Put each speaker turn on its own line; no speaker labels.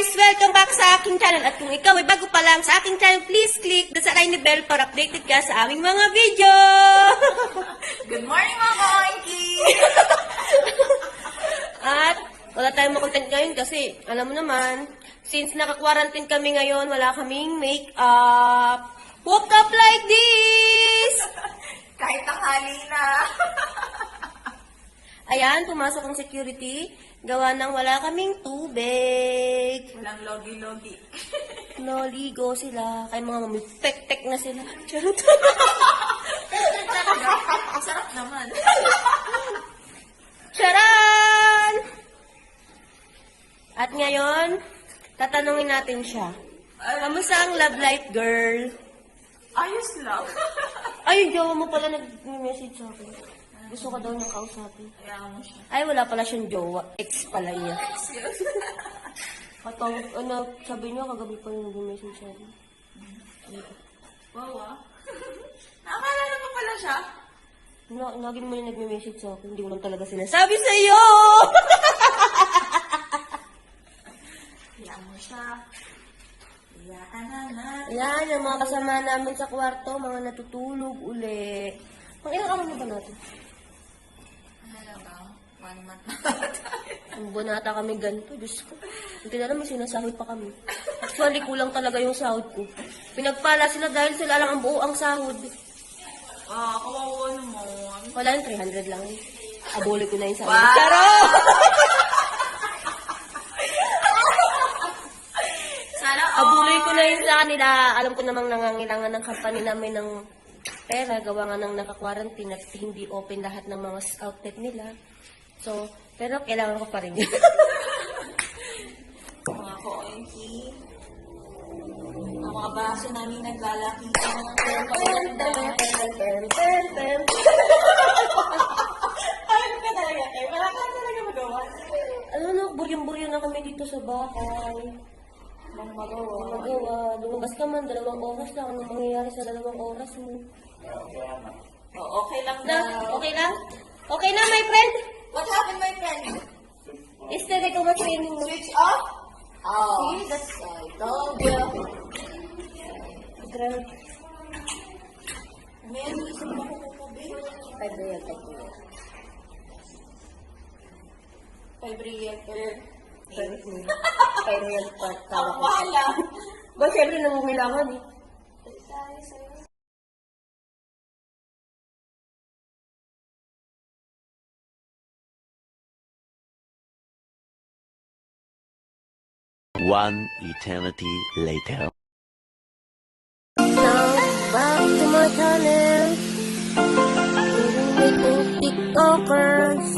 guys! Welcome back sa aking channel. At kung ikaw ay bago pa lang sa aking channel, please click the tiny bell para updated ka sa aming mga video!
Good morning mga ka-oinky!
At wala tayong makontent ngayon kasi, alam mo naman, since naka-quarantine kami ngayon, wala kaming make-up. Woke up like this!
Kahit tanghali na.
Ayan, pumasok ang security. Gawa ng wala kaming tubig.
Walang logi-logi.
Noligo sila. Kaya mga mamipek-tek na sila. Charot.
Sarap naman.
Charan! At ngayon, tatanungin natin siya. Kamusta ang love life, girl?
Ayos lang.
Ay, yung jowa mo pala nag-message sa akin. Gusto ka daw niyang kausapin.
Kaya mo siya.
Ay, wala pala siyang jowa. Ex pala niya. Katong, sabi niya, kagabi pa yung nag-message sa akin.
Wow ah. Nakakala mo pala siya?
Lagi naman yung nag-message sa akin. Hindi ko lang talaga sinasabi sa iyo!
Kaya mo siya. Iyaan na natin.
Yan, yung mga kasama namin sa kwarto, mga natutulog uli. Pang ilang araw na ba natin?
Ano ba? 1 month na
Ang bunata kami ganito, Diyos ko. Hindi na may sinasahod pa kami. Actually, kulang talaga yung sahod ko. Pinagpala sila dahil sila lang ang buo ang sahod.
kawawa naman.
Wala yung 300 lang. Abuli ko na yung sahod.
Wow!
Charot!
Sana
Abuli ko na yun sa kanila. Alam ko namang nangangailangan ng company namin ng pera. Gawa nga ng naka-quarantine at hindi open lahat ng mga outlet nila. So, pero kailangan ko pa rin.
mga ka-oinky. Ang mga baso namin naglalaki sa mga Ayun ka talaga eh. Wala ka talaga magawa.
Ano na, buryong-buryo na kami dito sa bahay.
Mga magawa.
Magawa, lumabas ka man, 2 oras lang. Anong mangyayari sa 2 oras mo?
Okay lang
Na,
na.
okay lang? Okay na, my friend?
What happened, my friend?
Yesterday ko training mo.
Switch off? Oh.
See, that's
I told you.
Grabe.
Meron isang makakabi.
5 real, 5 real.
5 real per
5 real pa.
Ang wala.
Ba, syempre nangungilangan eh.
Tayo sa'yo.
One eternity later.
Now, back to my channel. Making TikTokers.